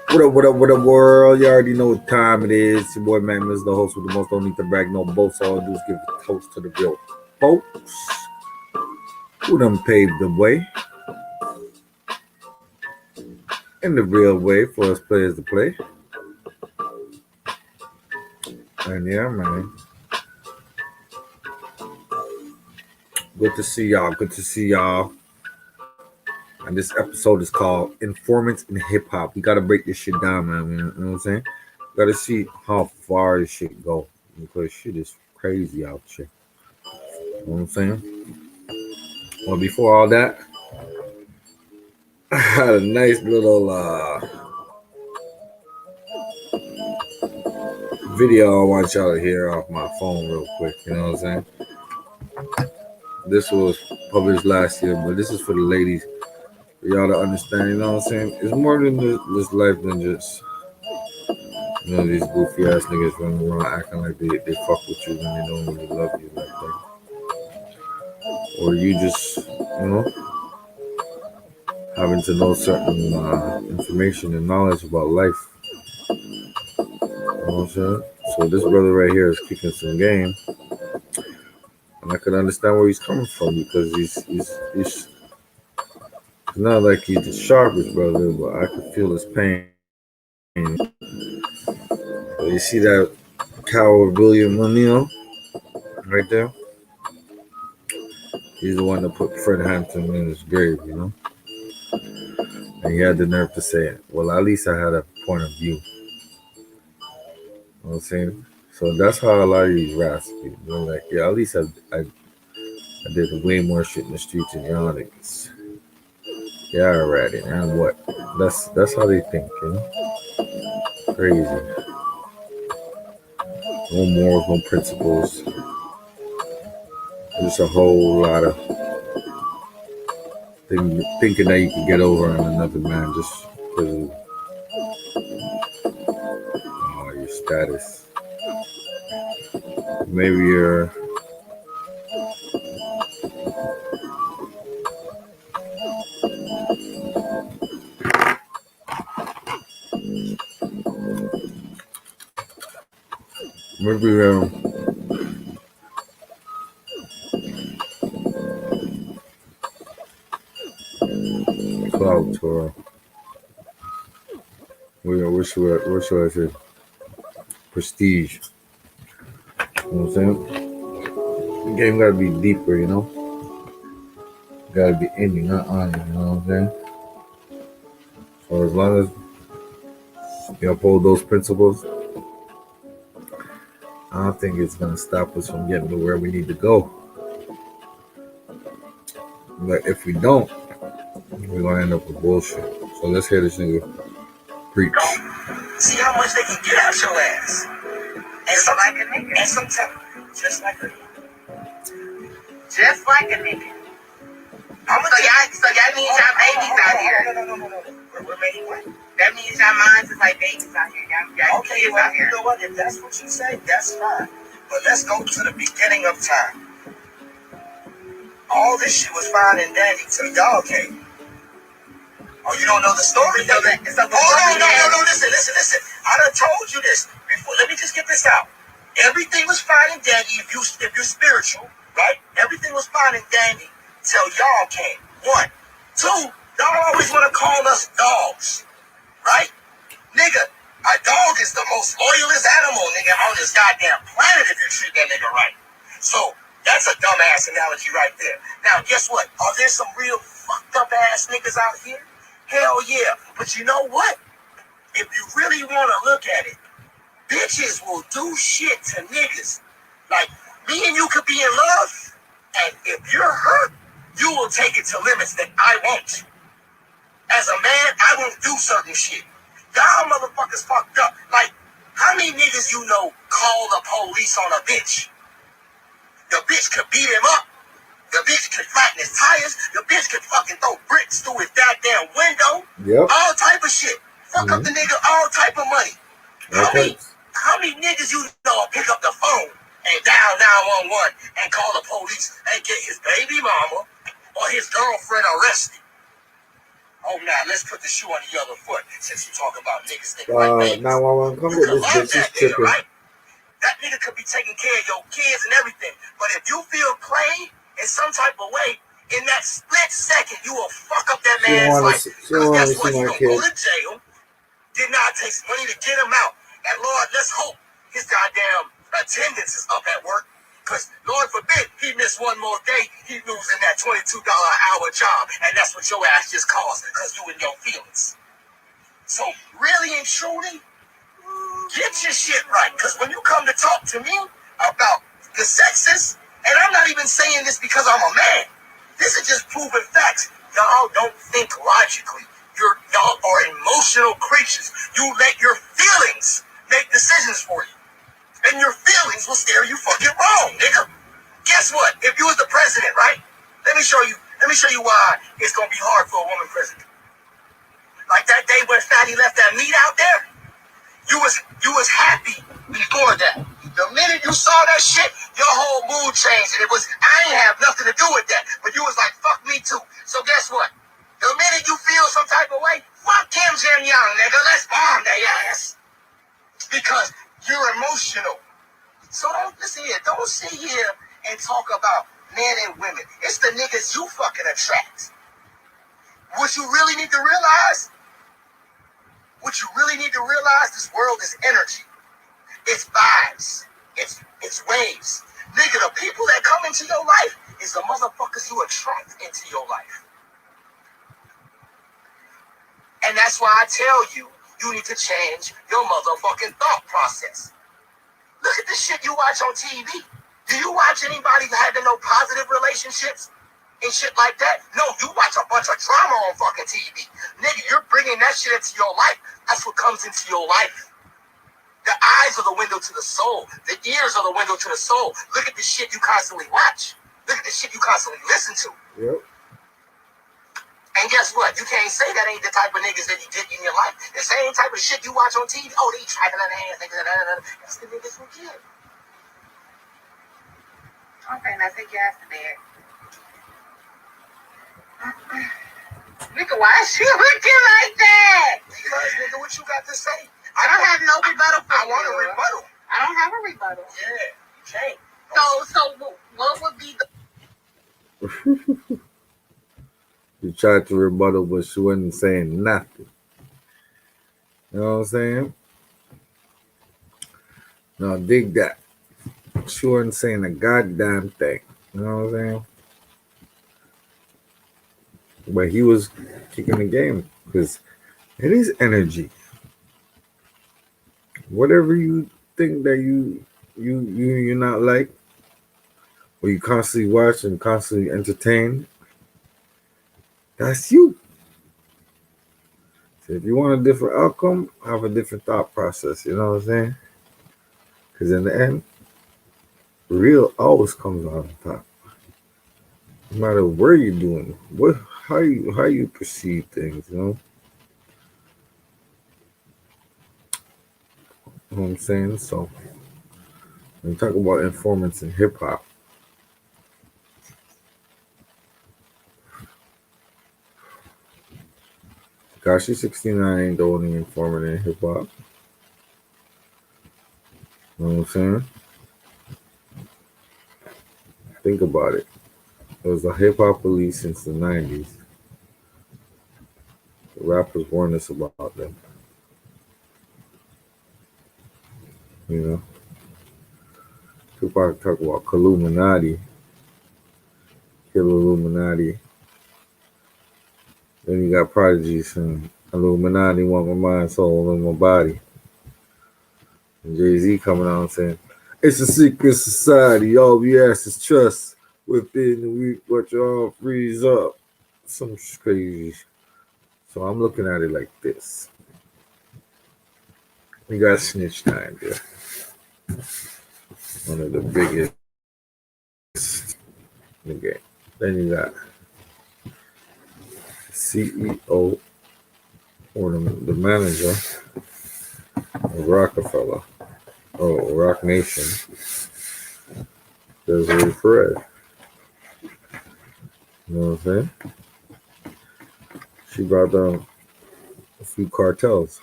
What up, world? You already know what time it is. Your boy Magnum is the host with the most. Don't need to brag no boast. All I do is give a toast to the real folks who done paved the way in the real way for us players to play. And yeah, man, good to see y'all. Good to see y'all. And this episode is called Informants in Hip Hop. We gotta break this shit down, man. You know what I'm saying? Gotta see how far this shit go because shit is crazy out here. You know what I'm saying? Well, before all that, I had a nice little video I want y'all to hear off my phone real quick. You know what I'm saying? This was published last year, but this is for the ladies, for y'all to understand. You know what I'm saying? It's more than this life than just these goofy ass niggas running around acting like they fuck with you when they don't really love you like that, or you just having to know certain information and knowledge about life. You know what I'm saying? So this brother right here is kicking some game, and I could understand where he's coming from because he's it's not like he's the sharpest brother, but I could feel his pain. So you see that coward William O'Neill right there? He's the one that put Fred Hampton in his grave, And he had the nerve to say it. Well, at least I had a point of view. You know what I'm saying? So that's how a lot of these raps be. They're like, yeah, at least I did way more shit in the streets than y'all niggas. Yeah, alrighty, and what? That's how they think. Crazy. No morals, no principles. Just a whole lot of thinking that you can get over on another man just because of your status. Maybe you're maybe clout or what should I say? Prestige. You know what I'm saying? The game gotta be deeper. Gotta be ending, not on you know what I'm saying? So as long as you uphold those principles, I don't think it's gonna stop us from getting to where we need to go. But if we don't, we're gonna end up with bullshit. So let's hear this nigga preach. See how much they can get out your ass. And so like a nigga. And sometimes, just like a nigga. Just like a nigga. So y'all means y'all babies out here. No. We're making what? That means y'all minds is like babies out here. Y'all okay, kids out here. You know what? If that's what you say, that's fine. But let's go to the beginning of time. All this shit was fine and dandy till y'all came. Oh, you don't know the story? No, listen. I done told you this before. Let me just get this out. Everything was fine and dandy if you're spiritual, right? Everything was fine and dandy till y'all came. 1. 2, y'all always want to call us dogs, right? Nigga, a dog is the most loyalist animal, nigga, on this goddamn planet if you treat that nigga right. So, that's a dumbass analogy right there. Now, guess what? Are there some real fucked up ass niggas out here? Hell yeah. But you know what? If you really want to look at it, bitches will do shit to niggas. Like, me and you could be in love, and if you're hurt, you will take it to limits that I won't. As a man, I won't do certain shit. Y'all motherfuckers fucked up. Like, how many niggas you know call the police on a bitch? The bitch could beat him up. The bitch could flatten his tires. The bitch could fucking throw bricks through his goddamn window. Yep. All type of shit. Fuck up the nigga all type of money. How many niggas you know pick up the phone and dial 911 and call the police and get his baby mama or his girlfriend arrested? Oh, now let's put the shoe on the other foot. Since you talk about niggas thinking like babies. 911, come You get could this love bitch. She's that nigga, tripping. right? That nigga could be taking care of your kids and everything. But if you feel played in some type of way, in that split second, you will fuck up that She don't man's want life. to. She Because don't want guess to what? see He my gonna go kid. to jail. Did not take money to get him out. And Lord, let's hope his goddamn attendance is up at work. Because Lord forbid he miss one more day, he losing that $22 an hour job. And that's what your ass just caused because you in your feelings. So really and truly, get your shit right. Because when you come to talk to me about the sexes, and I'm not even saying this because I'm a man. This is just proven facts. Y'all don't think logically. Y'all are emotional creatures. You let your feelings make decisions for you. And your feelings will steer you fucking wrong, nigga. Guess what? If you was the president, right? Let me show you why it's gonna be hard for a woman president. Like that day when Fatty left that meat out there, you was happy before that. The minute you saw that shit, your whole mood changed, and it was I ain't have nothing to do with that. But you was like, fuck me too. So guess what? The minute you feel some type of way, fuck Kim Jong Young, nigga. Let's bomb their ass. Because you're emotional. So don't listen here. Don't sit here and talk about men and women. It's the niggas you fucking attract. What you really need to realize, this world is energy. It's vibes. It's waves. Nigga, the people that come into your life is the motherfuckers you attract into your life. And that's why I tell you, you need to change your motherfucking thought process. Look at the shit you watch on TV. Do you watch anybody having no positive relationships and shit like that? No, you watch a bunch of drama on fucking TV. Nigga, you're bringing that shit into your life. That's what comes into your life. The eyes are the window to the soul. The ears are the window to the soul. Look at the shit you constantly watch. Look at the shit you constantly listen to. Yep. And guess what? You can't say that ain't the type of niggas that you get in your life. The same type of shit you watch on TV. Oh, they tracking on the hands. That's the niggas who get. Okay, now take your ass to bed. Nigga, why is she looking like that? Because, nigga, what you got to say? I don't have no rebuttal for I you. want a rebuttal. I don't have a rebuttal. Yeah, you can't. So what would be the... She tried to rebuttal, but she wasn't saying nothing. You know what I'm saying? No, dig that. She wasn't saying a goddamn thing. You know what I'm saying? But he was kicking the game because it is energy. Whatever you think that you're not like, or you constantly watch and constantly entertain, that's you. So if you want a different outcome, have a different thought process. You know what I'm saying? Because in the end, real always comes out on top. No matter where you're doing, how you perceive things. You know what I'm saying? So when you talk about informants in hip hop, Tekashi 69 ain't the only informant in hip hop. You know what I'm saying? Think about it. There was a hip hop police since the 90s. The rappers warned us about them. You know? Tupac talk about Illuminati. Kill Illuminati. Then you got Prodigy saying, Illuminati want my mind, soul, and my body. And Jay-Z coming out and saying, it's a secret society. All we ask is trust. Within the week, but y'all freeze up. Some crazy. So I'm looking at it like this. You got Snitch Time there. One of the biggest in the game. Then you got CEO or the manager of Rockefeller or Rock Nation. Desiree Perez. You know what I'm saying? She brought down a few cartels.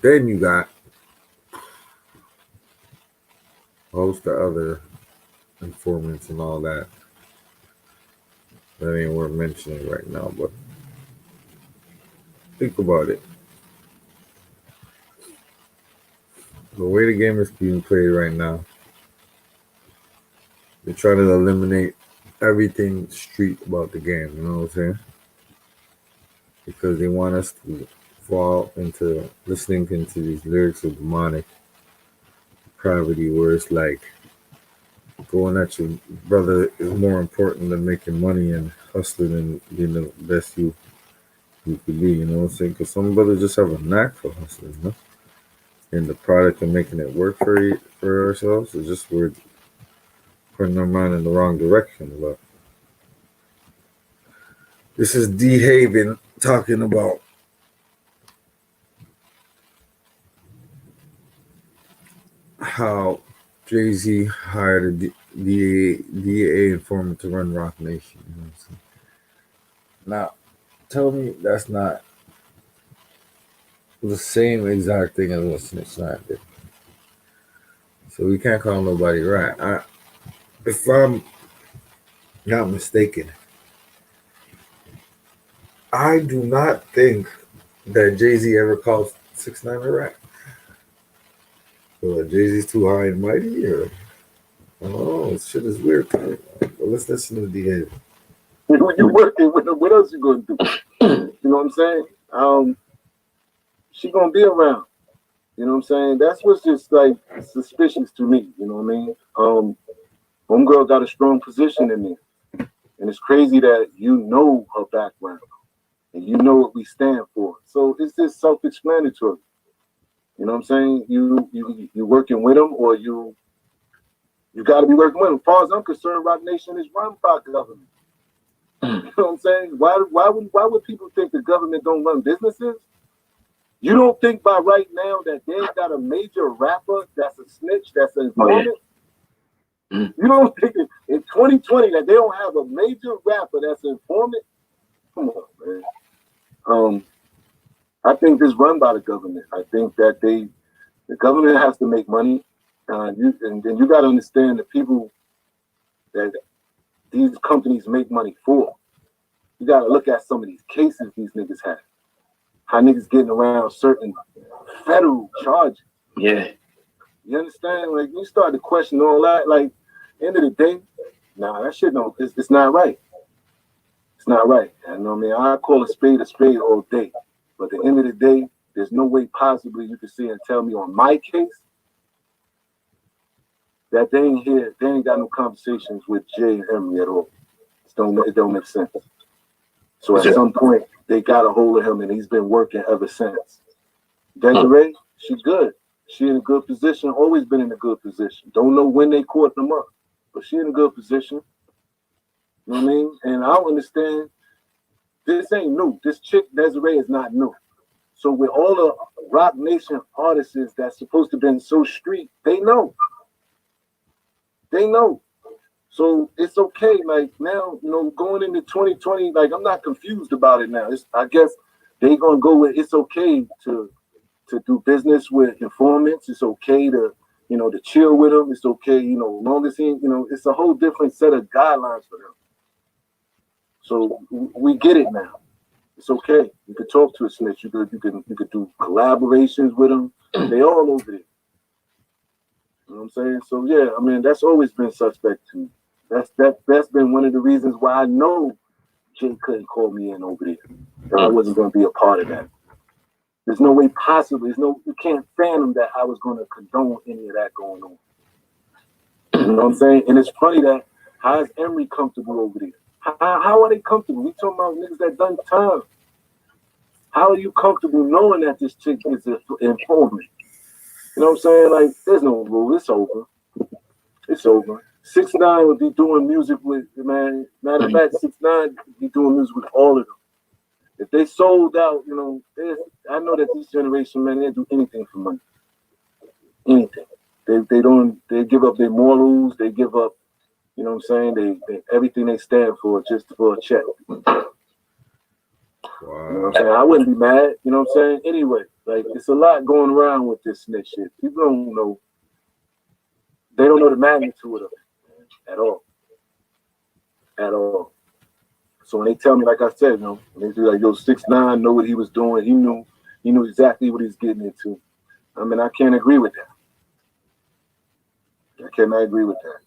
Then you got a host of other informants and all that. That ain't worth mentioning right now, but think about it. The way the game is being played right now, they're trying to eliminate everything street about the game, you know what I'm saying? Because they want us to fall into listening into these lyrics of demonic depravity where it's like going at your brother is more important than making money and hustling and being the best you could be, you know what I'm saying? Because some brothers just have a knack for hustling, you know? And the product and making it work for ourselves is just we're putting our mind in the wrong direction. But this is D Haven talking about how Jay-Z hired a DA informant to run Rock Nation. You know what I'm saying? Now, tell me that's not the same exact thing as what Snitch Nine did. So we can't call nobody right. If I'm not mistaken, I do not think that Jay-Z ever called 6ix9ine a rat. So Jay-Z's too high and mighty, or I don't know. Shit is weird. But let's listen to D. When you're working with her, what else you gonna do? You know what I'm saying? She gonna be around. You know what I'm saying? That's what's just like suspicious to me. You know what I mean? Homegirl got a strong position in there, and it's crazy that you know her background and you know what we stand for. So it's just self-explanatory. You know what I'm saying? You working with them, or you got to be working with them. As far as I'm concerned, Rock Nation is run by government. You know what I'm saying? Why would people think the government don't run businesses? You don't think by right now that they got a major rapper that's a snitch, that's an informant? Oh, yeah. You don't think in 2020 that they don't have a major rapper that's an informant? Come on, man. I think this run by the government. I think that the government has to make money. And then you got to understand the people that these companies make money for. You got to look at some of these cases these niggas have. How niggas getting around certain federal charges. Yeah. You understand? Like, you start to question all that. Like, end of the day, nah, that shit it's not right. It's not right. You know what I mean? I call a spade all day. But at the end of the day, there's no way possibly you can see and tell me on my case that they ain't got no conversations with Jay and Henry at all. It don't make sense. So at some point, they got a hold of him, and he's been working ever since. Desiree, she's good. She in a good position, always been in a good position. Don't know when they caught them up, but she in a good position. You know what I mean? And I understand this ain't new. This chick, Desiree, is not new. So with all the Rock Nation artists that's supposed to have been so street, they know. They know. So it's okay. Like now, you know, going into 2020, like I'm not confused about it now. I guess they gonna go with it's okay to do business with informants. It's okay to, you know, to chill with them. It's okay, you know, long as he, you know, it's a whole different set of guidelines for them. So we get it now. It's okay. You could talk to a snitch. You could do collaborations with them. They all over there. You know what I'm saying? So yeah, I mean that's always been suspect to me. That's been one of the reasons why I know Jay couldn't call me in over there. I wasn't going to be a part of that. There's no way possible. You can't fathom that I was going to condone any of that going on. You know what I'm saying? And it's funny that how is Emery comfortable over there? How are they comfortable? We talking about niggas that done time. How are you comfortable knowing that this chick is an informant? You know what I'm saying? Like, there's no rule. It's over. It's over. 6ix9ine would be doing music with, man. Matter of fact, 6ix9ine would be doing music with all of them. If they sold out, you know, I know that this generation, man, they do anything for money. Anything. They give up their morals. They give up You know what I'm saying? They everything they stand for just for a check. You know what I'm saying? I wouldn't be mad. You know what I'm saying? Anyway, like it's a lot going around with this snitch shit. People don't know. They don't know the magnitude of it at all. At all. So when they tell me, like I said, when they do like, yo, 6ix9ine know what he was doing. He knew exactly what he's getting into. I mean, I can't agree with that. I cannot agree with that.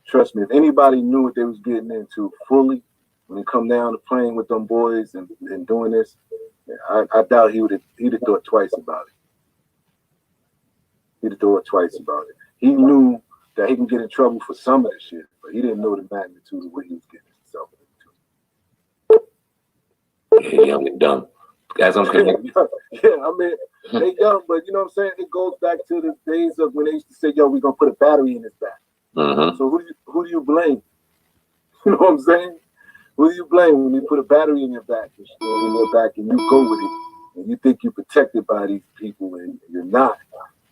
Trust me, if anybody knew what they was getting into fully, when it come down to playing with them boys and doing this, I doubt he'd have thought twice about it. He'd have thought twice about it. He knew that he can get in trouble for some of the shit, but he didn't know the magnitude of what he was getting himself into. Yeah, young and dumb. As I'm connected. Yeah, I mean, they young, but you know what I'm saying? It goes back to the days of when they used to say, yo, we're going to put a battery in his back. Mm-hmm. So who do you blame? You know what I'm saying? Who do you blame when you put a battery in your back and you go with it and you think you're protected by these people and you're not?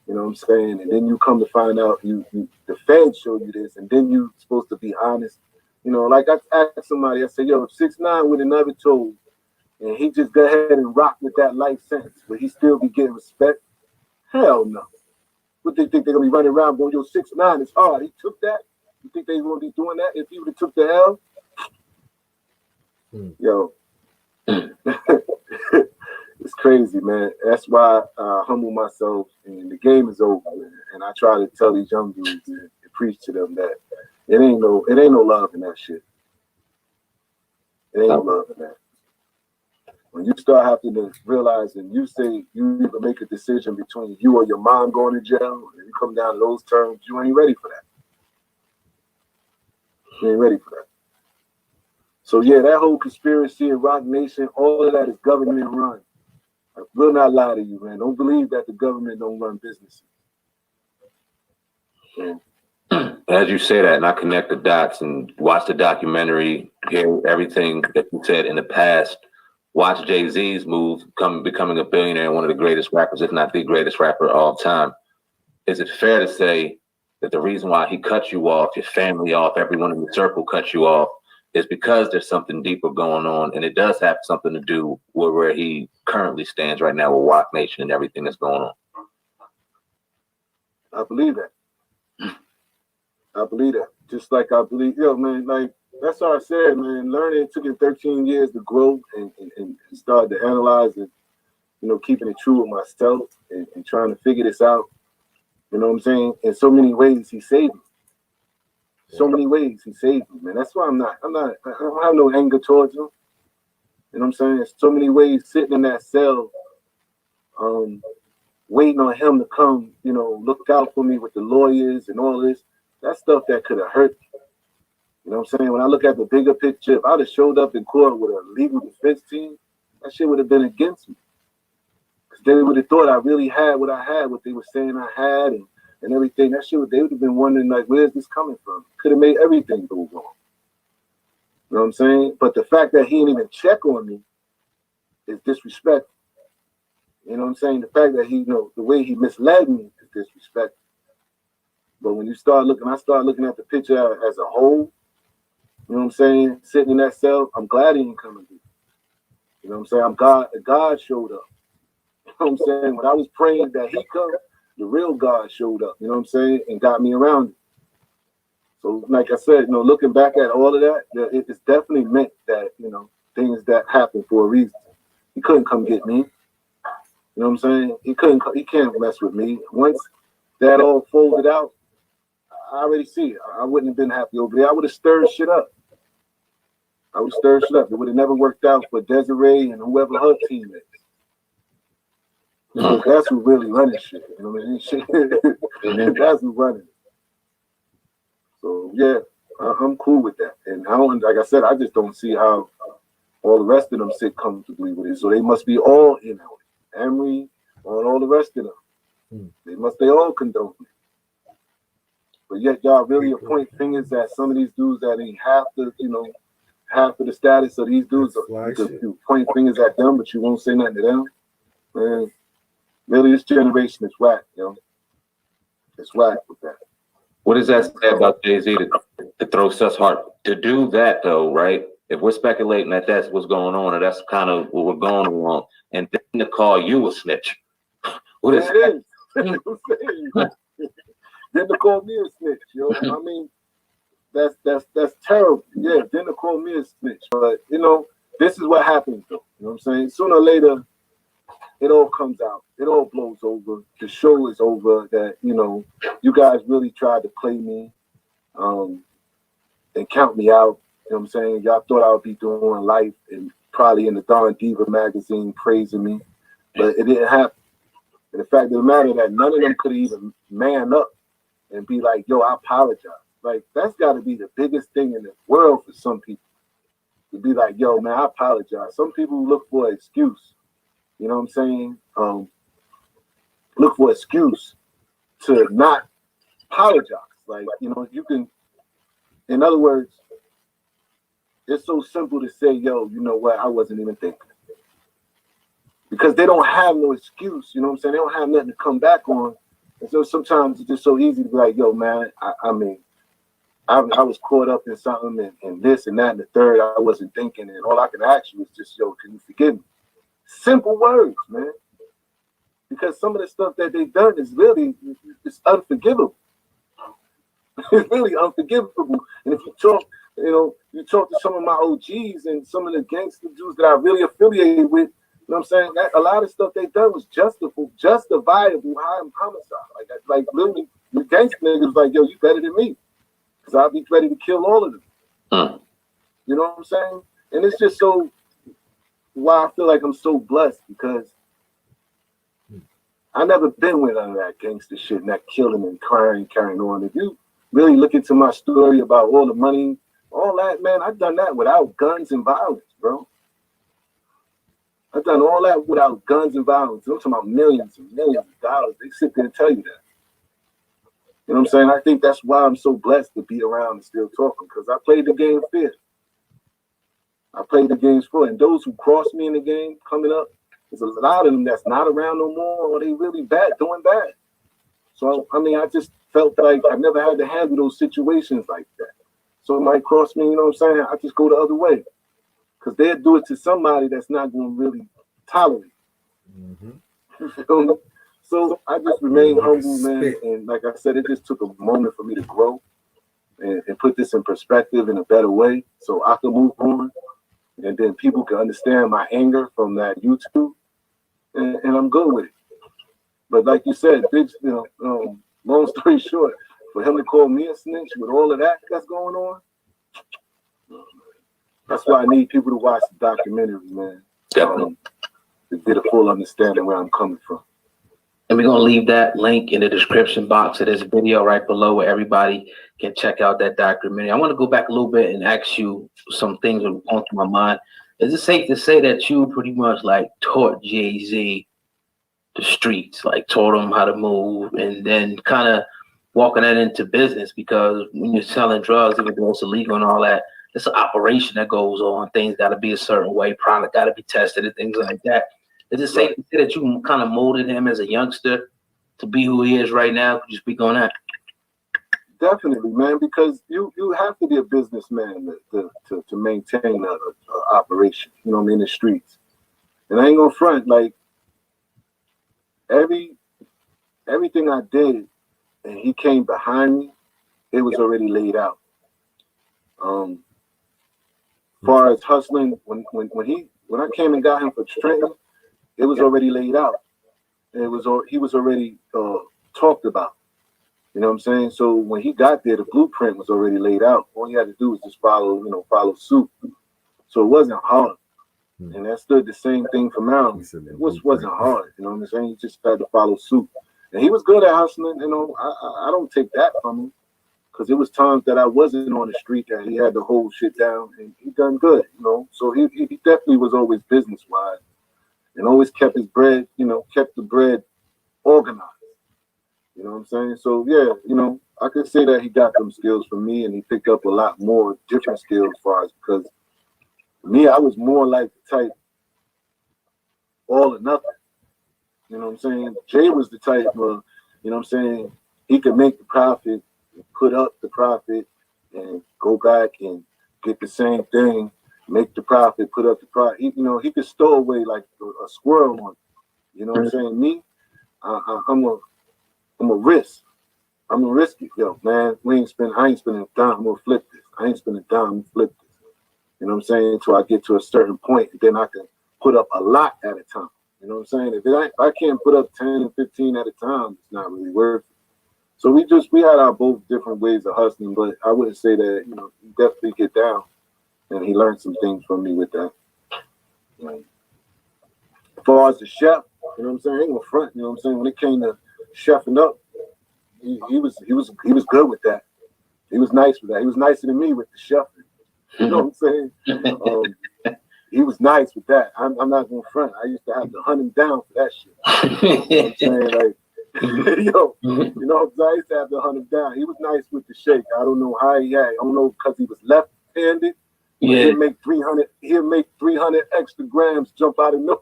You know what I'm saying? And then you come to find out the feds show you this, and then you're supposed to be honest. You know, like I asked somebody, I said, yo, if 6ix9ine would have never told, and he just go ahead and rock with that life sentence, but he still be getting respect? Hell no. What they think they're gonna be running around going, yo, 6ix9ine is hard. He took that. You think they gonna be doing that if he would have took the L? Yo, it's crazy, man. That's why I humble myself, and the game is over, man. And I try to tell these young dudes and preach to them that it ain't no love in that shit. It ain't no love in that. When you start having to realize and you say you need to make a decision between you or your mom going to jail, and you come down to those terms, you ain't ready for that. You ain't ready for that. So yeah, that whole conspiracy in Roc Nation, all of that is government run. I will not lie to you, man. Don't believe that the government don't run businesses. Yeah. As you say that, and I connect the dots and watch the documentary, hear everything that you said in the past, watch Jay-Z's move, becoming a billionaire and one of the greatest rappers, if not the greatest rapper of all time. Is it fair to say that the reason why he cut you off, your family off, everyone in your circle cut you off, is because there's something deeper going on, and it does have something to do with where he currently stands right now with Roc Nation and everything that's going on? I believe that. I believe that. Just like I believe, man, like that's what I said, man. Learning, it took me 13 years to grow and start to analyze and, keeping it true with myself and trying to figure this out. You know what I'm saying? In so many ways, he saved me. So many ways he saved me, man. That's why I don't have no anger towards him. You know what I'm saying? There's so many ways sitting in that cell, waiting on him to come, look out for me with the lawyers and all this. That's stuff that could have hurt me. You know what I'm saying? When I look at the bigger picture, if I'd have showed up in court with a legal defense team, that shit would have been against me. Because they would have thought I really had what they were saying I had, and everything. That shit, they would have been wondering, like, where's this coming from? Could have made everything go wrong. You know what I'm saying? But the fact that he didn't even check on me is disrespectful. You know what I'm saying? The fact that the way he misled me is disrespectful. But when I start looking at the picture as a whole, you know what I'm saying? Sitting in that cell, I'm glad he didn't come and do it. You know what I'm saying? God showed up. You know what I'm saying? When I was praying that he come, the real God showed up, you know what I'm saying, and got me around it. So, like I said, looking back at all of that, it's definitely meant that, things that happen for a reason. He couldn't come get me. You know what I'm saying? He can't mess with me. Once that all folded out, I already see it. I wouldn't have been happy over there. I would have stirred shit up. It would have never worked out for Desiree and whoever her team is. Because that's who really running shit. You know what I mean? That's who running it. So yeah, I'm cool with that. And I don't, like I said, I just don't see how all the rest of them sit comfortably with it. So they must be all in on it. Emery, all the rest of them. They all condone it. But yet y'all really point fingers at some of these dudes that ain't half of the status of these dudes. You point fingers at them, but you won't say nothing to them. Man, really, this generation is whack, It's whack with that. What does that say about Jay-Z to throw such hard to do that though, right? If we're speculating that that's what's going on, or that's kind of what we're going along, and then to call you a snitch, what is that? Then to call me a snitch, yo. I mean, that's terrible. Yeah, then to call me a snitch. But you know, this is what happens though. You know what I'm saying? Sooner or later, it all comes out. It all blows over. The show is over. That, you know, you guys really tried to play me, and count me out. You know what I'm saying? Y'all thought I would be doing life and probably in the Don Diva magazine praising me, but it didn't happen. And the fact of the matter that none of them could even man up and be like, yo, I apologize. Like, that's got to be the biggest thing in the world for some people. To be like, yo, man, I apologize. Some people look for an excuse. You know what I'm saying? Look for an excuse to not apologize. Like, you know, you can, in other words, it's so simple to say, yo, you know what, I wasn't even thinking. Because they don't have no excuse, you know what I'm saying? They don't have nothing to come back on. And so sometimes it's just so easy to be like, yo, man, I mean, I was caught up in something and this and that and the third. I wasn't thinking, and all I can ask you is just, yo, can you forgive me? Simple words, man. Because some of the stuff that they've done is really, it's unforgivable. It's really unforgivable. And if you talk, you know, you talk to some of my OGs and some of the gangster dudes that I really affiliated with, you know what I'm saying? That, a lot of stuff they done was justifiable homicide. Like literally, the gangster niggas like, yo, you better than me. Because I'll be ready to kill all of them. You know what I'm saying? And it's just so, why I feel like I'm so blessed, because I never been with none of that gangster shit and that killing and carrying on. If you really look into my story about all the money, all that, man, I've done that without guns and violence, bro. I've done all that without guns and violence. I'm talking about millions and millions of dollars. They sit there and tell you that. You know what I'm saying? I think that's why I'm so blessed to be around and still talking, because I played the game fair. I played the games for, and those who crossed me in the game coming up, there's a lot of them that's not around no more, or they really bad, doing bad. So, I mean, I just felt like I never had to handle those situations like that. So it might cross me, you know what I'm saying? I just go the other way. Because they'll do it to somebody that's not going to really tolerate. You feel me? So I just remain humble, man. And like I said, it just took a moment for me to grow and put this in perspective in a better way so I can move on. And then people can understand my anger from that YouTube. And I'm good with it. But like you said, Biggs, you know, long story short, for him to call me a snitch with all of that that's going on, that's why I need people to watch the documentary, man. To get a full understanding where I'm coming from. And we're going to leave that link in the description box of this video right below where everybody can check out that documentary. I want to go back a little bit and ask you some things that are going through my mind. Is it safe to say that you pretty much like taught Jay-Z the streets, like taught him how to move, and then kind of walking that into business? Because when you're selling drugs, even though it's illegal and all that, it's an operation that goes on. Things got to be a certain way. Product got to be tested and things like that. Is it safe to say that you kind of molded him as a youngster to be who he is right now? Could you speak on that? Definitely, man, because you have to be a businessman to maintain a operation, you know what I mean, in the streets. And I ain't gonna front, like, everything I did and he came behind me, it was already laid out. Far as hustling, when I came and got him for Trenton, it was already laid out. He was already talked about. You know what I'm saying? So when he got there, the blueprint was already laid out. All he had to do was just follow suit. So it wasn't hard. And that stood the same thing for Maryland. It wasn't hard. You know what I'm saying? He just had to follow suit. And he was good at hustling. You know, I don't take that from him, because it was times that I wasn't on the street that he had to hold shit down, and he done good, you know. So he definitely was always business wise, and always kept his bread, you know, kept the bread organized. You know what I'm saying? So yeah, you know, I could say that he got them skills from me, and he picked up a lot more different skills as far as, because me, I was more like the type all or nothing. You know what I'm saying? Jay was the type of, you know what I'm saying, he could make the profit put up the profit and go back and get the same thing, make the profit, put up the profit. He could stow away like a squirrel on. You know what I'm saying? Me, I'm a risk. I'm gonna risk it, yo, man. I ain't spending a dime. I'm gonna flip this. I ain't spending a dime. I'm gonna flip this. You know what I'm saying? Until I get to a certain point, then I can put up a lot at a time. You know what I'm saying? If I can't put up 10 and 15 at a time, it's not really worth it. So we had our both different ways of hustling, but I wouldn't say that, he definitely get down, and he learned some things from me with that. As far as the chef, you know what I'm saying? I ain't gonna front, you know what I'm saying? When it came to chefing up, he was good with that. He was nice with that. He was nicer than me with the chefing. You know what I'm saying? He was nice with that. I'm not gonna front. I used to have to hunt him down for that shit. You know what I'm saying? Like, yo, you know, I used to have to hunt him down. He was nice with the shake. I don't know how he had. I don't know because he was left-handed. Yeah. He'd make 300 extra grams jump out of nowhere.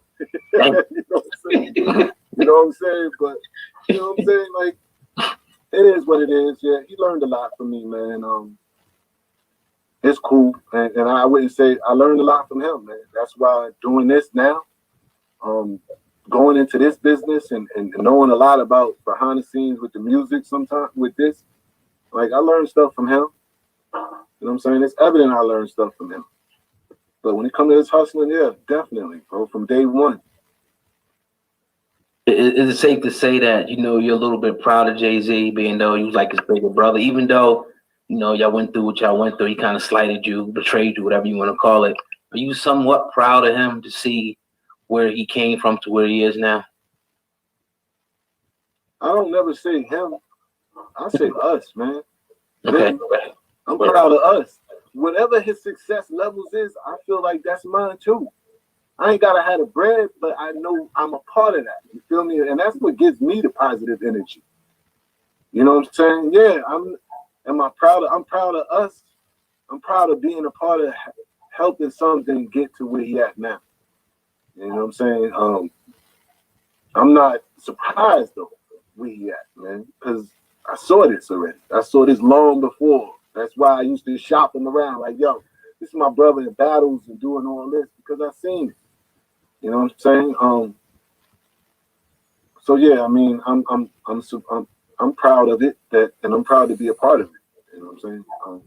You know what I'm saying? You know what I'm saying? But you know what I'm saying? Like, it is what it is. Yeah, he learned a lot from me, man. It's cool, and I wouldn't say I learned a lot from him, man. That's why doing this now, going into this business and knowing a lot about behind the scenes with the music sometimes with this, like I learned stuff from him. You know what I'm saying? It's evident I learned stuff from him. But when it comes to this hustling, yeah, definitely, bro, from day one. Is it safe to say that, you're a little bit proud of Jay-Z, being though he was like his bigger brother, even though, y'all went through what y'all went through, he kind of slighted you, betrayed you, whatever you want to call it. Are you somewhat proud of him to see where he came from to where he is now? I don't never say him. I say us, man. Okay. I'm proud of us. Whatever his success levels is, I feel like that's mine too. I ain't gotta have the bread, but I know I'm a part of that. You feel me? And that's what gives me the positive energy. You know what I'm saying? Yeah, I'm proud of us. I'm proud of being a part of helping something get to where he at now. You know what I'm saying? I'm not surprised though where he at, man, because I saw this already. I saw this long before. That's why I used to shop him around. Like, yo, this is my brother in battles and doing all this because I seen it. You know what I'm saying? So yeah, I mean, I'm proud of it, and I'm proud to be a part of it. You know what I'm saying?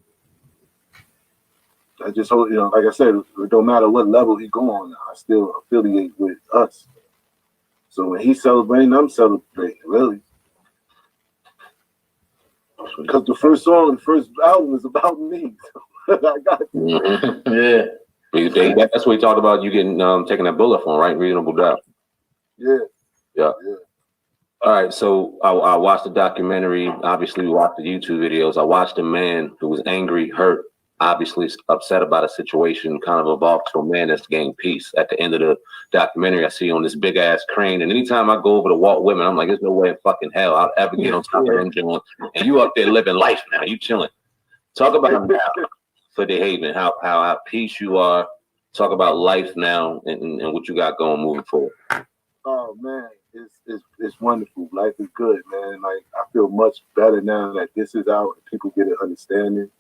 I just hope, like I said, it don't matter what level he go on, I still affiliate with us. So when he's celebrating, I'm celebrating, really. Because the first album is about me. So I got it. Mm-hmm. Yeah. That's what he talked about, you getting taking that bullet for, right? Reasonable Doubt. Yeah. All right, so I watched the documentary. Obviously, we watched the YouTube videos. I watched a man who was angry, hurt, obviously upset about a situation, kind of evolved to a man that's gained peace. At the end of the documentary, I see you on this big ass crane, and anytime I go over to Walt Whitman, I'm like, there's no way in fucking hell I'll ever get on top of him, John. And you up there living life now, you chilling. Talk about now for the Haven, how at peace you are. Talk about life now and what you got going moving forward. Oh man, it's wonderful. Life is good, man. Like I feel much better now that this is out and people get an understanding.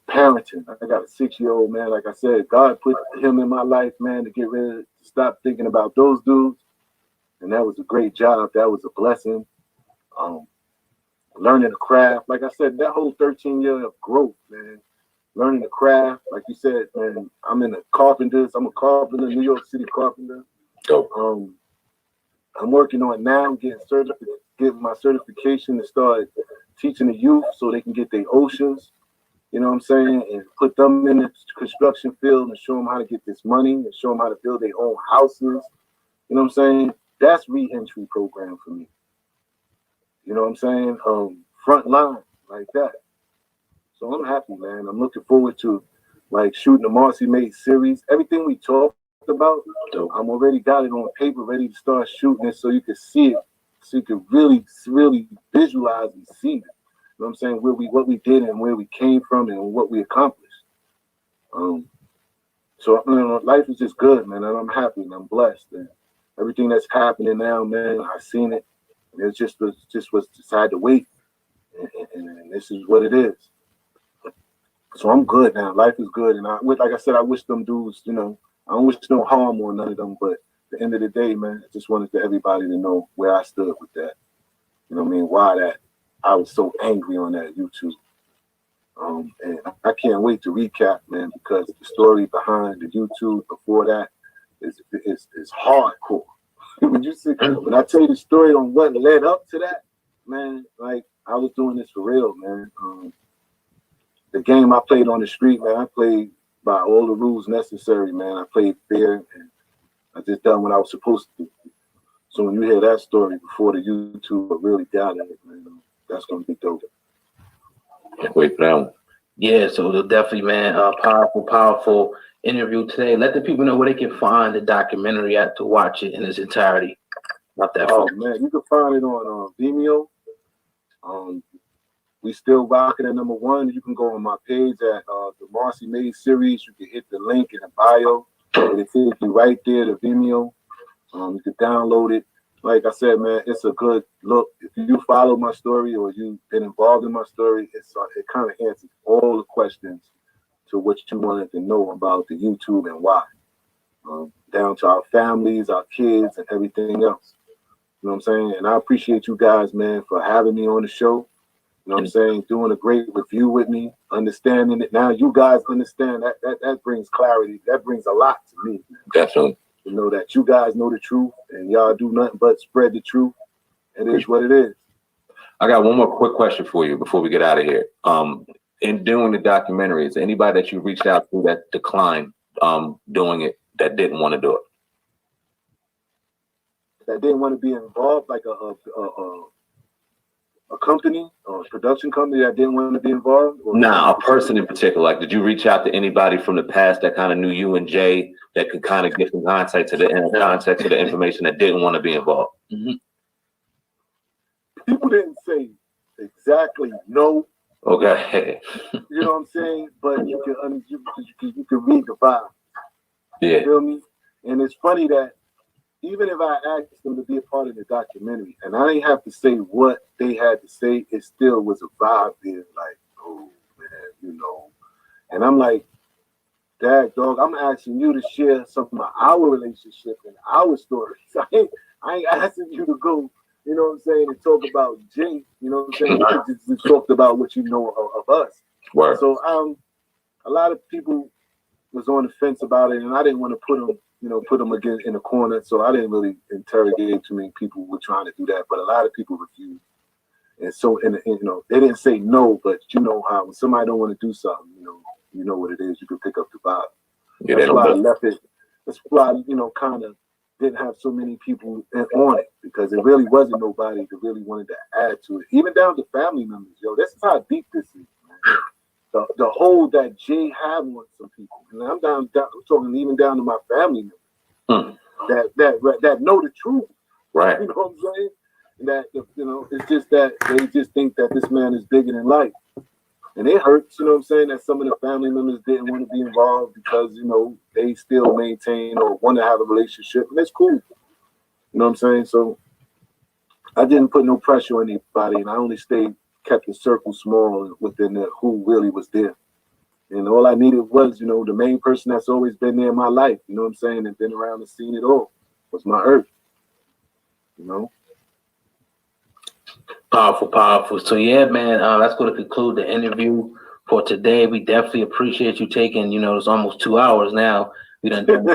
Parenting. I got a 6-year-old, man. Like I said, God put him in my life, man, to stop thinking about those dudes. And that was a great job. That was a blessing. Learning the craft. Like I said, that whole 13-year of growth, man. Learning the craft. Like you said, man, I'm in the carpenters. I'm a carpenter, New York City carpenter. Dope. I'm working on it now. I'm getting my certification to start teaching the youth so they can get their OSHAs. You know what I'm saying? And put them in the construction field and show them how to get this money and show them how to build their own houses. You know what I'm saying? That's re-entry program for me. You know what I'm saying? Front line like that. So I'm happy, man. I'm looking forward to like shooting the Marcy Made series. Everything we talked about, I'm already got it on paper, ready to start shooting it so you can see it, so you can really, really visualize and see it. You know what I'm saying? What we did and where we came from and what we accomplished. So life is just good, man, and I'm happy and I'm blessed. And everything that's happening now, man, I've seen it. It just was decided to wait, and this is what it is. So I'm good now. Life is good, and like I said, I wish them dudes, I don't wish no harm on none of them. But at the end of the day, man, I just wanted everybody to know where I stood with that. You know what I mean? Why that I was so angry on that YouTube. And I can't wait to recap, man, because the story behind the YouTube before that is hardcore. When I tell you the story on what led up to that, man, like I was doing this for real, man. The game I played on the street, man, I played by all the rules necessary, man. I played fair, and I just done what I was supposed to do. So when you hear that story before the YouTube really got it, man, that's gonna be dope. Can't wait for that one. Yeah, so definitely, man, powerful interview today. Let the people know where they can find the documentary at to watch it in its entirety. Not that far. Man, you can find it on Vimeo. We still rocking at #1. You can go on my page at the Marcy Mays series. You can hit the link in the bio. It'll take you right there to Vimeo. You can download it. Like I said, man, it's a good look. If you follow my story or you've been involved in my story, it kind of answers all the questions to what you wanted to know about the YouTube and why. Down to our families, our kids, and everything else. You know what I'm saying? And I appreciate you guys, man, for having me on the show. You know what I'm saying? Doing a great review with me, understanding it. Now you guys understand that brings clarity. That brings a lot to me, man. Definitely. You know that you guys know the truth and y'all do nothing but spread the truth. It is what it is. I got one more quick question for you before we get out of here. In doing the documentary, is there anybody that you reached out to that declined doing it, that didn't want to do it? That didn't want to be involved, like a company or a production company that didn't want to be involved? Nah, a person in particular. Like, did you reach out to anybody from the past that kind of knew you and Jay that could kind of get some context to the information that didn't want to be involved? Mm-hmm. People didn't say exactly no. Okay. You know what I'm saying? But you can read the vibe. Yeah. You feel me? And it's funny that even if I asked them to be a part of the documentary, and I didn't have to say what they had to say, it still was a vibe there, like, oh man, And I'm like, Dad, dog, I'm asking you to share some of our relationship and our stories. I ain't asking you to go, you know what I'm saying, and talk about Jay, you know what I'm saying? You just talked about what you know of us. Word. So a lot of people was on the fence about it, and I didn't want to put them again in a corner. So I didn't really interrogate too many people who were trying to do that, but a lot of people refused. And so, and they didn't say no, but you know how when somebody don't want to do something, you know what it is. You can pick up the vibe. Yeah, that's why I left it. That's why kind of didn't have so many people on it, because it really wasn't nobody that really wanted to add to it. Even down to family members, this is how deep this is, man. The hold that Jay had on some people, and I'm talking even down to my family members that know the truth, right? You know what I'm saying? That it's just that they just think that this man is bigger than life, and it hurts. You know what I'm saying? That some of the family members didn't want to be involved because they still maintain or want to have a relationship, and it's cool. You know what I'm saying? So I didn't put no pressure on anybody, and I only kept the circle small within who really was there. And all I needed was, the main person that's always been there in my life, you know what I'm saying, and been around and seen it all, was my earth. Powerful. So yeah, man, that's going to conclude the interview for today. We definitely appreciate you taking, it's almost 2 hours now. We done yeah.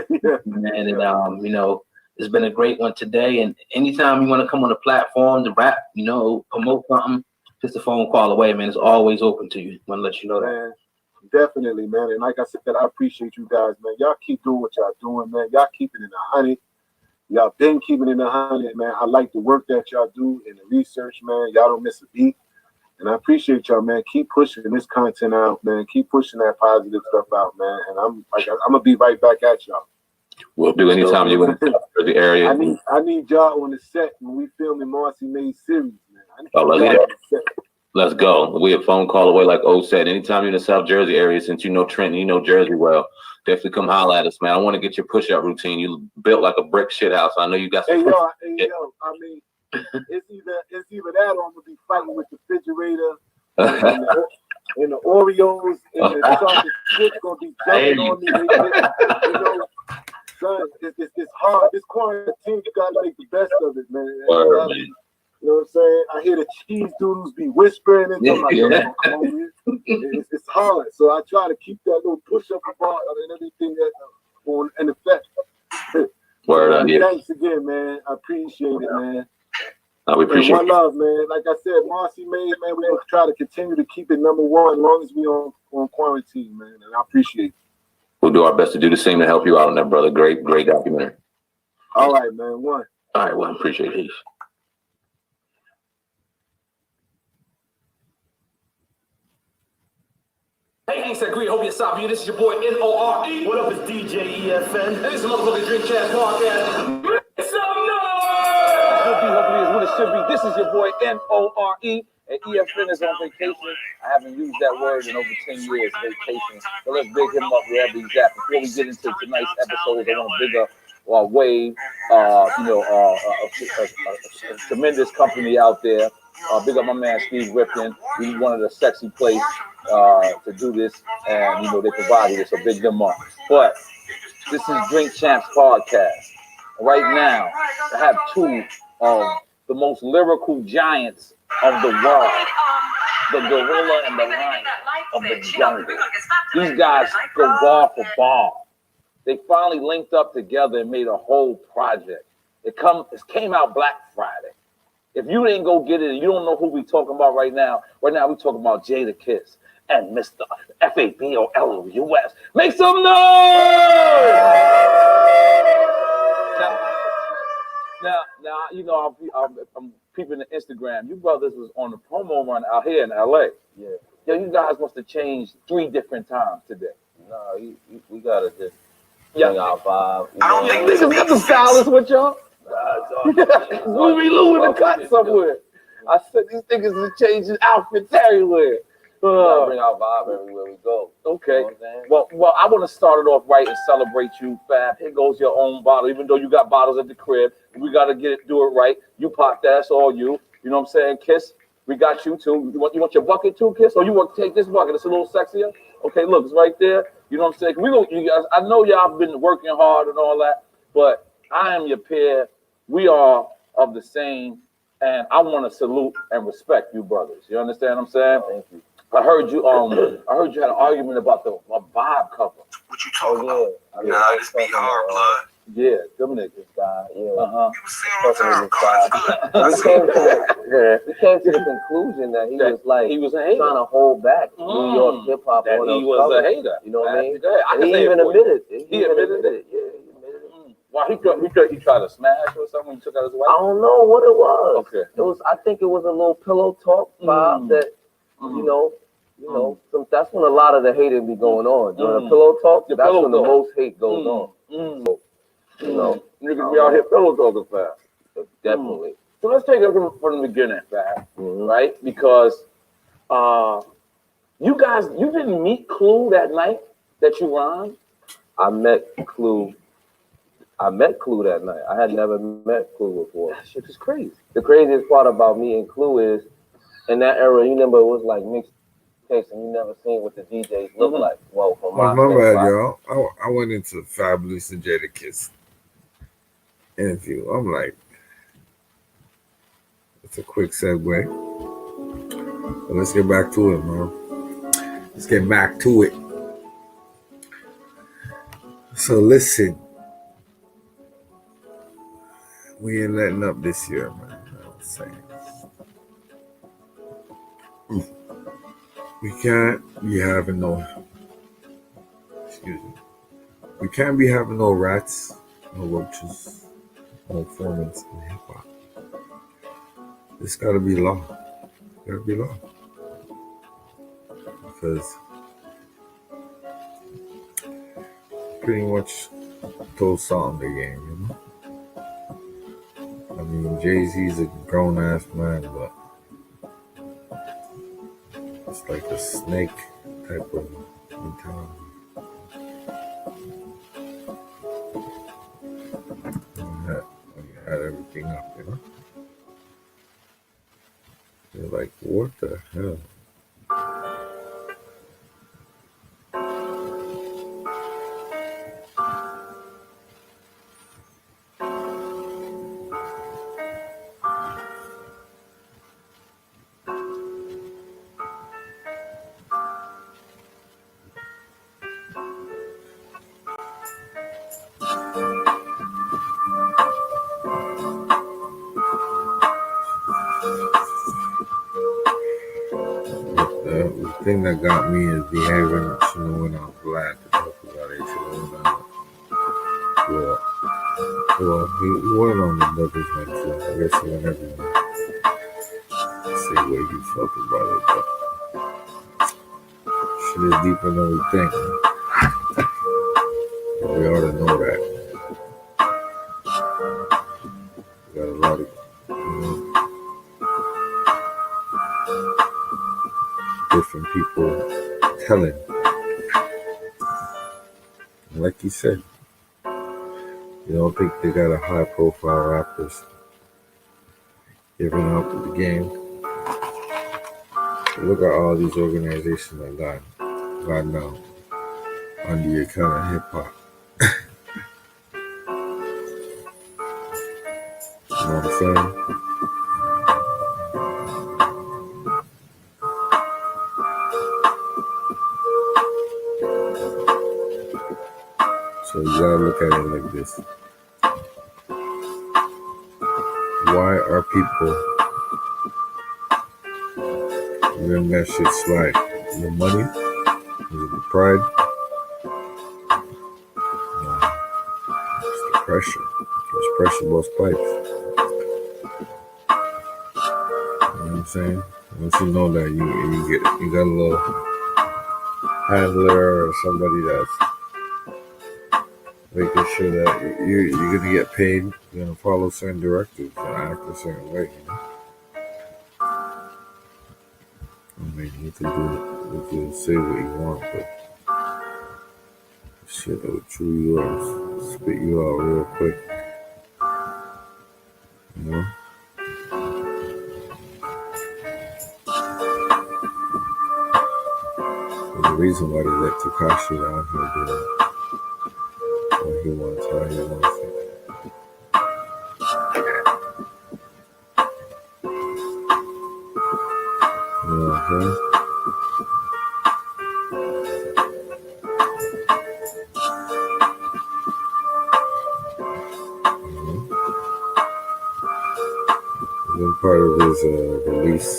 And it's been a great one today. And anytime you want to come on the platform to rap, promote something, just a phone call away, man. It's always open to you. Want to let you know that. Man, definitely, man. And like I said, I appreciate you guys, man. Y'all keep doing what y'all doing, man. Y'all keeping it 100. Y'all been keeping it 100, man. I like the work that y'all do in the research, man. Y'all don't miss a beat. And I appreciate y'all, man. Keep pushing this content out, man. Keep pushing that positive stuff out, man. And I'm gonna be right back at y'all. We'll do anytime you in the area. I need y'all on the set when we filming Marcy Mays series, man. Let's go. We a phone call away, like O said. Anytime you're in the South Jersey area, since you know Trenton, you know Jersey well, definitely come holler at us, man. I want to get your push-up routine. You built like a brick shit house. I know you got some. Hey, yo, I mean, It's either that or I'm gonna be fighting with the refrigerator and the Oreos and the chocolate chips gonna be jumping on me. You know, son, it's hard. This quarantine, you gotta make the best of it, man. Word, man. You know what I'm saying? I hear the cheese doodles be whispering into my Yeah. It's hard. So I try to keep that little push-up bar and everything that on in effect. Word on you. Thanks again, man. I appreciate it, man. We appreciate One love, man. Like I said, Marcy made, man, we're gonna try to continue to keep it number one as long as we on quarantine, man. And I appreciate it. We'll do our best to do the same to help you out on that, brother. Great documentary. All right, man. One. All right, well, I appreciate it. Hey, Said Green, hope you're stopping. This is your boy N-O-R-E. What up, it's DJ EFN. And this is the motherfucking Drink Chat Podcast. Make some noise! Hopefully is what it should be. This is your boy N-O-R-E. And EFN is on vacation. I haven't used that word in over 10 years, vacation. So let's big him up wherever he's at. Before we get into tonight's episode, I want to big up Wave, a tremendous company out there. Big up my man Steve Ripken. He's one of the sexy place to do this, and they provided it, so big them up. But this is Drink Champs Podcast. Right now, I have two of the most lyrical giants of the world, the gorilla and the lion of the jungle. These guys go bar for bar. They finally linked up together and made a whole project. It came out Black Friday. If you didn't go get it and you don't know who we talking about right now we talking about Jadakiss and Mr. FABOLOUS. Make some noise! Now, I'm peeping the Instagram. You brothers was on the promo run out here in LA. Yeah. Yo, you guys must have changed 3 different times today. No, we gotta just bring our vibe. I don't think Niggas got the stylist with y'all. Louis Lou in the cut somewhere. I said these niggas is changing outfits everywhere. We gotta bring our vibe everywhere we go. Okay. You know what I'm saying? Well, I want to start it off right and celebrate you, Fab. Here goes your own bottle. Even though you got bottles at the crib, we gotta do it right. You pop that, that's all you. You know what I'm saying? Kiss, we got you too. You want your bucket too, Kiss? Or you want to take this bucket? It's a little sexier. Okay, look, it's right there. You know what I'm saying? You guys, I know y'all been working hard and all that, but I am your peer. We are of the same, and I want to salute and respect you, brothers. You understand what I'm saying? Thank you. I heard you had an argument about the vibe cover. What you talking about? Yeah. Nah, this be hard, blood. Yeah, them niggas. God, yeah. Uh-huh. You was saying all the time, God, it's good. We came to the conclusion that he was like he was a hater. trying to hold back New York hip hop. That he was a hater. You know what I mean? I And can he say even it for you. admitted it. He admitted it. Yeah, he admitted it. Why he tried to smash or something when he took out his wife? I don't know what it was. Okay. I think it was a little pillow talk vibe that that's when a lot of the hating be going on. During the pillow talk, that's pillow when the talk. most hate goes on. So, niggas be out here pillow talking fast. Definitely. So let's take it from the beginning, Fab, right? Because you didn't meet Clue that night that you rhymed? I met Clue that night. I had never met Clue before. That shit is crazy. The craziest part about me and Clue is, in that era, you remember it was like mixtapes and you never seen what the DJs look like. Well, from my My bad, standpoint. y'all. I went into Fabulous and Jadakiss interview. I'm like, it's a quick segue. But let's get back to it, man. Let's get back to it. So listen, we ain't letting up this year, man. You know what I'm saying? We can't be having we can't be having no rats, no roaches, no informants in hip hop. It's gotta be law. Gotta be law. Because pretty much throw salt in the game, you know? I mean, Jay-Z's a grown-ass man, but it's like a snake type of mentality. When you had everything up, you know? They're like, what the hell? The thing that got me is behaving, when I'm black to talk about it. Well, he went on the brother's one too. I guess he went everywhere. See what he felt about it, but shit is deeper than we think. We ought to know that. We got a lot of, different people telling. Like you said, you don't think they got a high profile rappers giving up the game. Look at all these organizations that got now under your kind of hip hop. You know what I'm saying? So you gotta look at it like this. Why are people letting that shit slide? The money? Is it the pride? No. It's the pressure. There's pressure both pipes. You know what I'm saying? Once you know that, you got a little handler or somebody that's making sure that you're gonna get paid, you're gonna follow certain directives and act a certain way, I mean, you can say what you want, but shit that would chew you out, spit you out real quick. You know? There's a reason why they let Tekashi down here doing what he wants, how he wants it. You know what I'm saying? One part of his release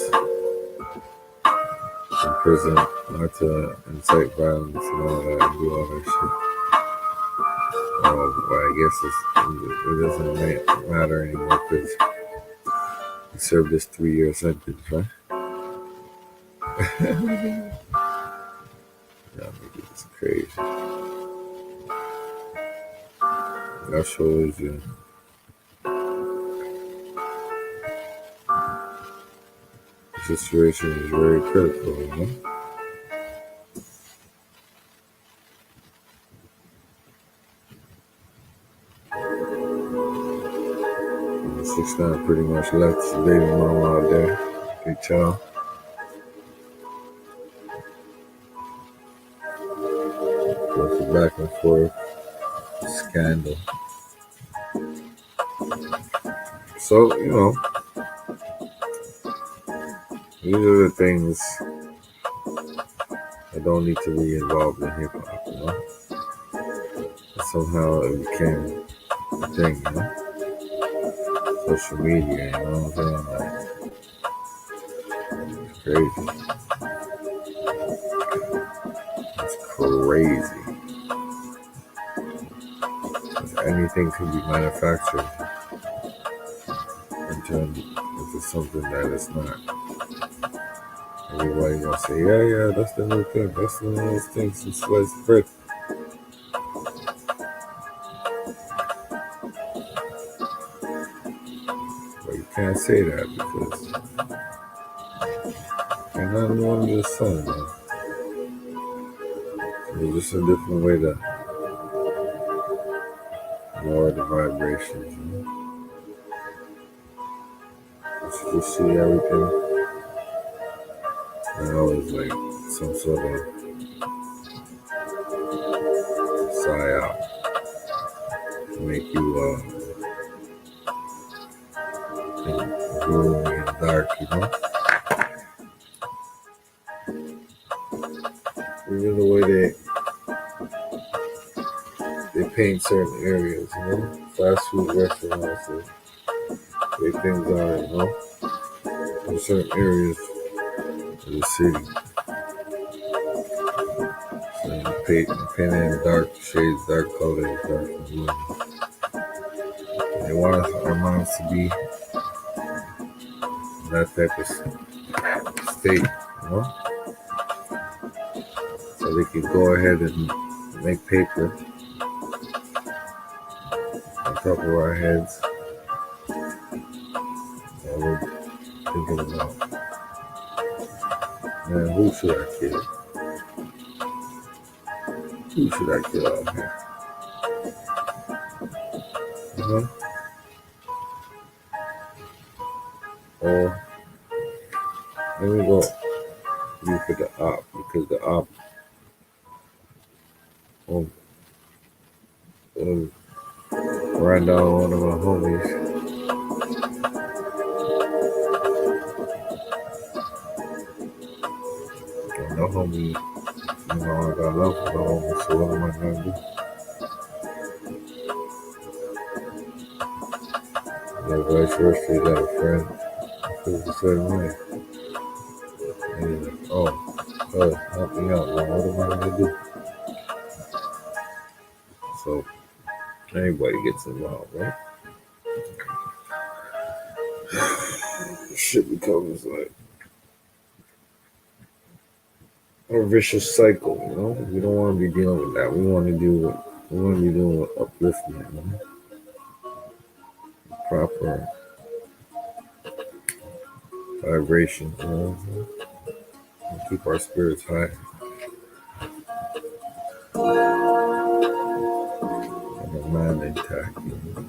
from prison, not to incite violence and all that, and do all that shit. Well, I guess it doesn't matter anymore because he served this 3-year sentence, right? Yeah, it's crazy. That shows you. The situation is very critical, you know? 6ix9ine pretty much left his baby mama out there. Big child. Goes back and forth. Scandal. So, these are the things that don't need to be involved in hip hop, But somehow it became a thing, Social media, you know what I'm saying? It's crazy. It's crazy. Anything can be manufactured and turned into something that it's not. Everybody gonna say, yeah, that's the new thing. That's the newest thing since sliced bread. But you can't say that because you're not new under the sun, man. It's just a different way to lower the vibrations, You should just see everything And always like some sort of psyop to make you think gloomy and dark, you know? Even the way they paint certain areas, you know? Fast food restaurants, they things on it, you know? In certain areas of the city. So you paint in dark shades, dark colors, dark blue. They want our minds to be in that type of state, you know? So they can go ahead and make paper on top of our heads. And we're thinking about, man, who should I kill? Who should I kill out here? Uh-huh. Or let me go be for the op, because the op ran down one of my homies. And no homie, I got love for the homie, so what am I gonna do? Yeah, vice versa, you got a friend who feels the same way. And he's like, oh, help me out, man. What am I gonna do? So anybody gets involved, right? Shit becomes like a vicious cycle, you know. We don't want to be dealing with that. We want to be doing upliftment, you know? Proper vibrations, you know. And keep our spirits high. And our mind intact, you know.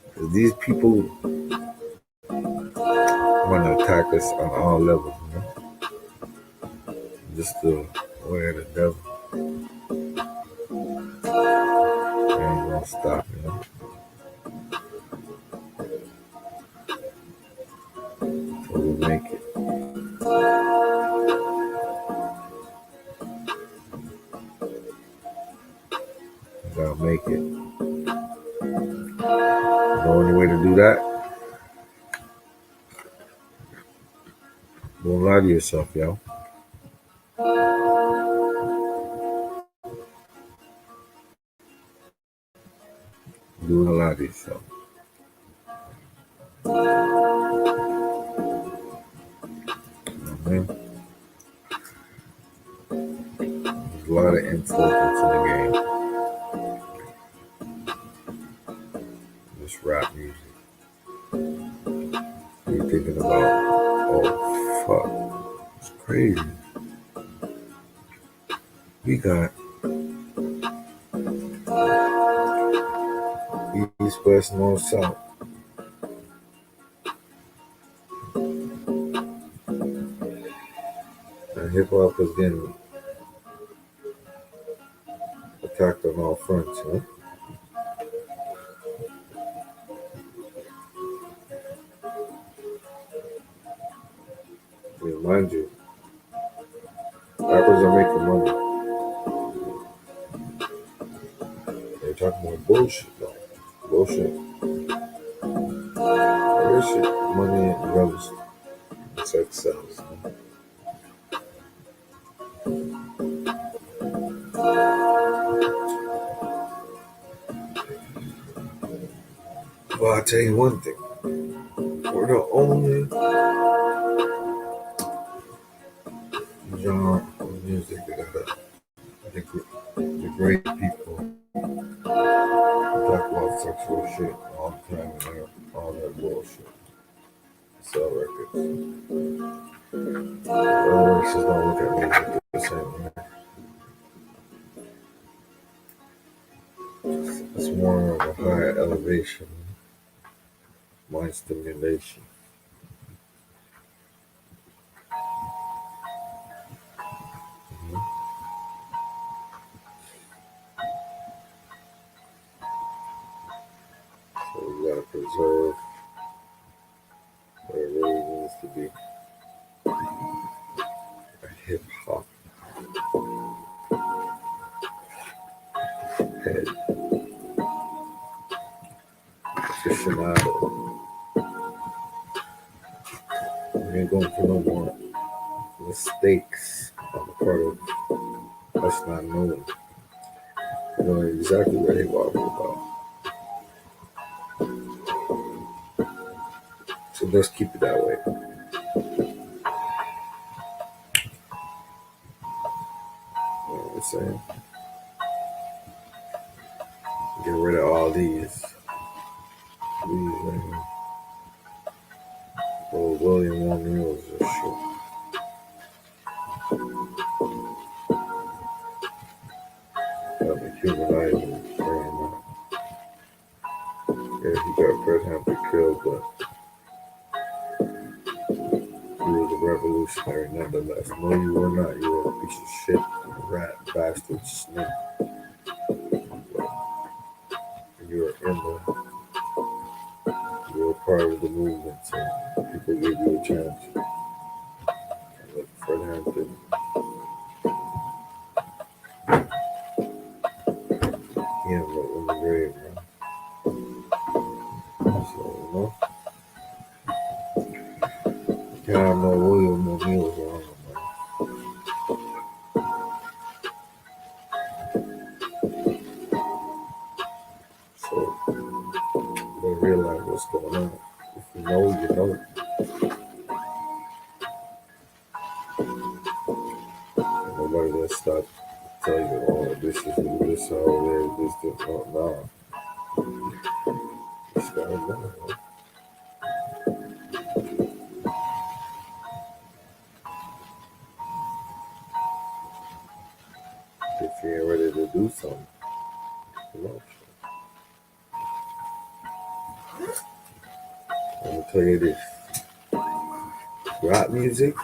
Because these people want to attack us on all levels, you know. Just the way of the devil. Ain't gonna stop, you know. So we make it. We gotta make it. The only way to do that, don't lie to yourself, yo. Doing a lot of yourself. You know what I mean? There's a lot of influence in the game. This rap music. You're thinking about, oh fuck, it's crazy. We got East, West, North, South. And hip hop is getting attacked on all fronts, you know? Yeah, mind you, rappers are making money. They're talking about bullshit, though. Bullshit. Real shit. Money and drugs. Sex sells. Well, I'll tell you one thing. We're the only genre of music that got the great people talk about sexual shit all the time and all that bullshit. Sell records. Other words, just don't look at music the same way. It's more of a higher elevation, mind stimulation. deserve what it really needs to be. A hip hop head aficionado. We ain't going for no more mistakes on the part of us not knowing. You know exactly what hip hop is about. So let's keep it that way. You know what I'm saying? Get rid of all these little William O'Neills and shit. Got me humanizing very much. Yeah, he got Fred Hampton killed, but he was a revolutionary nonetheless. No, you were not. You were a piece of shit, rat, bastard, snake. You were part of the movement, so people gave you a chance. Like Fred Hampton. He ended up in the grave, man. So, can't have no William O'Neills around him, man. So, they realize what's going on. If you know, you know. And nobody gonna stop tell you, oh, this is this, oh, this, oh, no. You just gotta know, man. If you ain't ready to do something, you know. I'm gonna tell you this. Rap music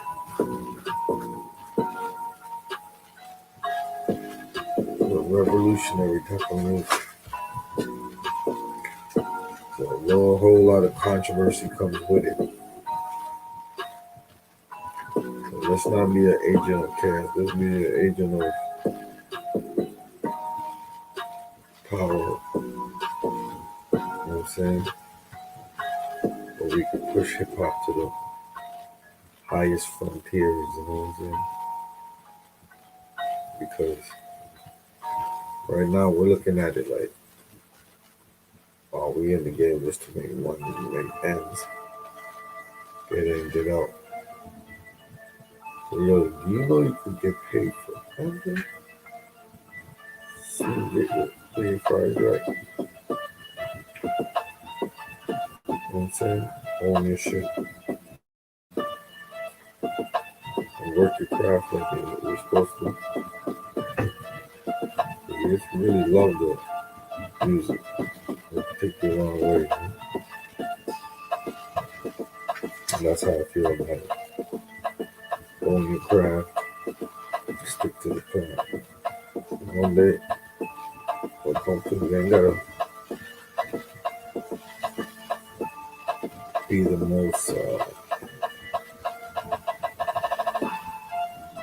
revolutionary type of music. So a whole lot of controversy comes with it. So let's not be an agent of chaos. Let's be an agent of power. You know what I'm saying? Where we can push hip hop to the highest frontiers. You know what I'm saying? Because right now we're looking at it like, oh, we in the game just to make money, to make ends, get in, get out. So yo, do you know you could get paid for anything? So you get your paid fries right. You know what I'm saying? Own your shit. And work your craft like you're supposed to. If you really love the music, it'll take you a long way. Man. And that's how I feel about it. Own your craft, stick to the craft. And one day, we'll come to you ain't gotta be the most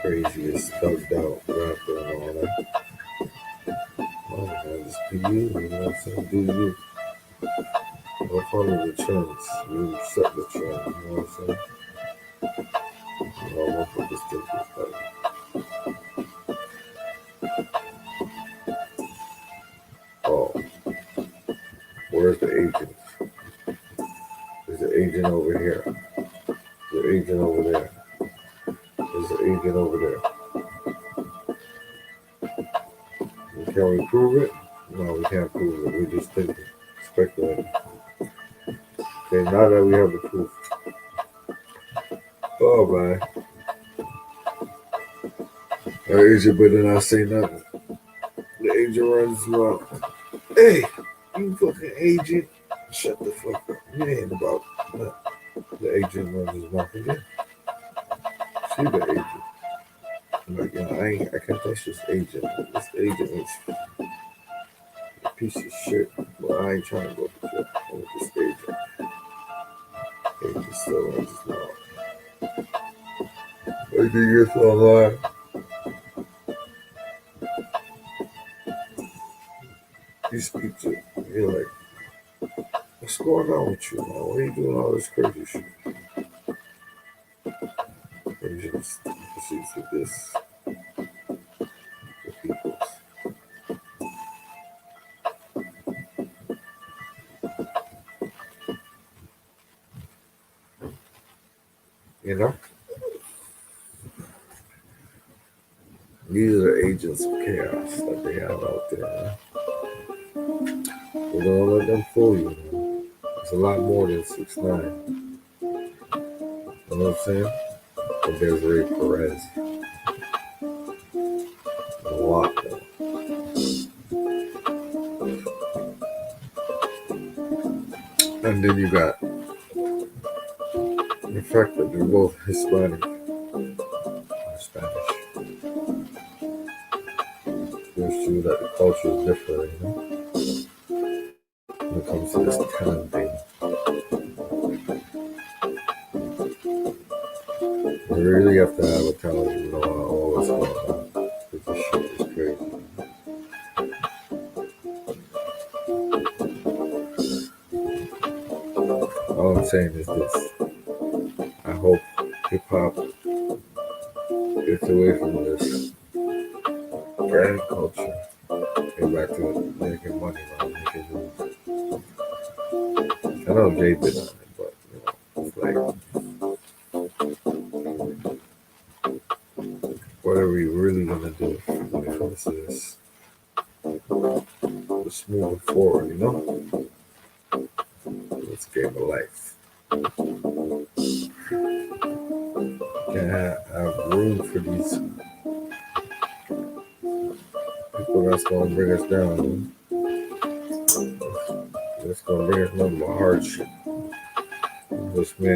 craziest, thugged out rapper and all that. Oh man, just be you, you know what I'm saying? Do you. Don't follow the trends. You set the trend, you know what I'm saying? You know, motherfuckers think it's like, oh, where's the agent? There's an agent over here. There's an agent over there. There's an agent over there. Can we prove it? No, we can't prove it. We're just thinking, speculating. Okay, now that we have the proof. Oh, man. That agent better not say nothing. The agent runs his mouth. Hey, you fucking agent. Shut the fuck up. You ain't about nothing. The agent runs his mouth again. See the agent. I'm like, yo, I can't touch this agent. This agent is a piece of shit. But I ain't trying to go to jail. this agent. Agent still on this law. I think it's online. You speak to, you're like, what's going on with you, man? Why are you doing all this crazy shit? Agents proceeds with this. The people's. You know? These are the agents of chaos that they have out there, man. So don't let them fool you, man. It's a lot more than 6ix9ine. You know what I'm saying? But there's Ray Perez. A lot more. And then you got the fact that they're both Hispanic or Spanish. It's true that the culture is different, you know? When it comes to this talent thing. You really have to have a talent to know all what's going on. Because this shit is crazy. All I'm saying is this. I hope hip hop gets away from this gang culture and back to making money, man, making moves. I know Jay been on it, but you know, it's like, what are we really gonna do when it comes to this? Just moving forward, you know? This game of life. Can't have room for these people that's gonna bring us down. That's gonna bring us nothing but hardship. Just me.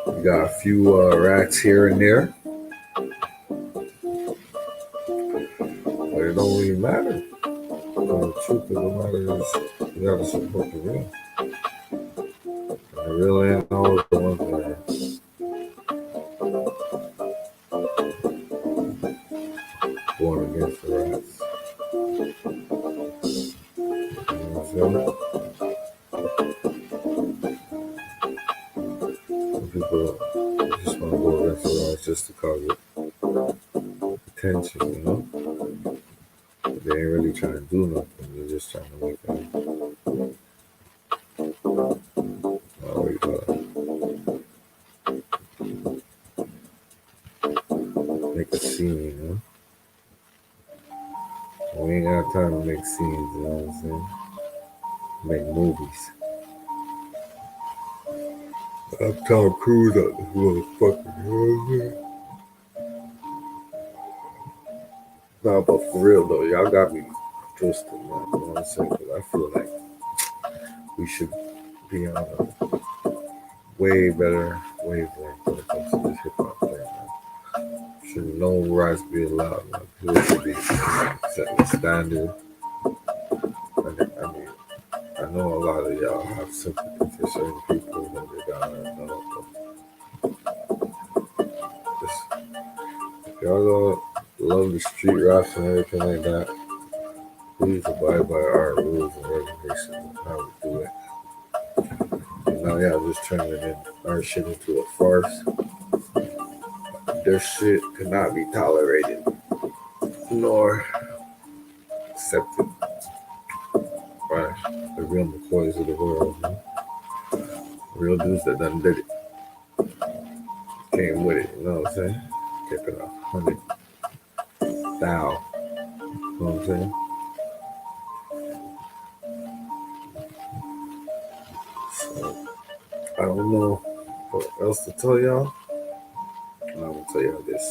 We got a few rats here and there, but it don't really matter. The truth of the matter is, you gotta support the real. And the real ain't always the ones that are going against the rats. You know what I'm saying? Some people just want to go against the rats just to cause it attention, you know? They ain't really trying to do nothing. They're just trying to make make a scene, you know? We ain't got time to make scenes, you know what I'm saying? Make movies. I'm Tom Cruise out this motherfucker, you know what I'm saying? Nah, but for real though, y'all got me twisted, man. You know what I'm saying? Because I feel like we should be on a way better wavelength when it comes to this hip hop thing, man. Should no rights be allowed, man. People should be setting the standard. I mean, I know a lot of y'all have sympathy for certain people when they're down there, you know, but just, if y'all don't love the street raps and everything like that, please abide by our rules and regulations and how we do it. And now y'all just turning in our shit into a farce. Their shit cannot be tolerated nor accepted by the real McCoys of the world, man. Real dudes that done did it. Came with it, you know what I'm saying? Kept it 100. Thou. You know what I'm saying? So, I don't know what else to tell y'all. I'm gonna tell y'all this.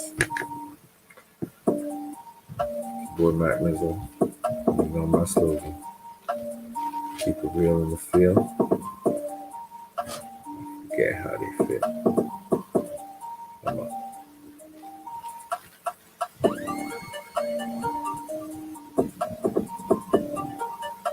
Boy Mac Mizzo, you know my slogan. Keep it real in the field. Forget how they fit.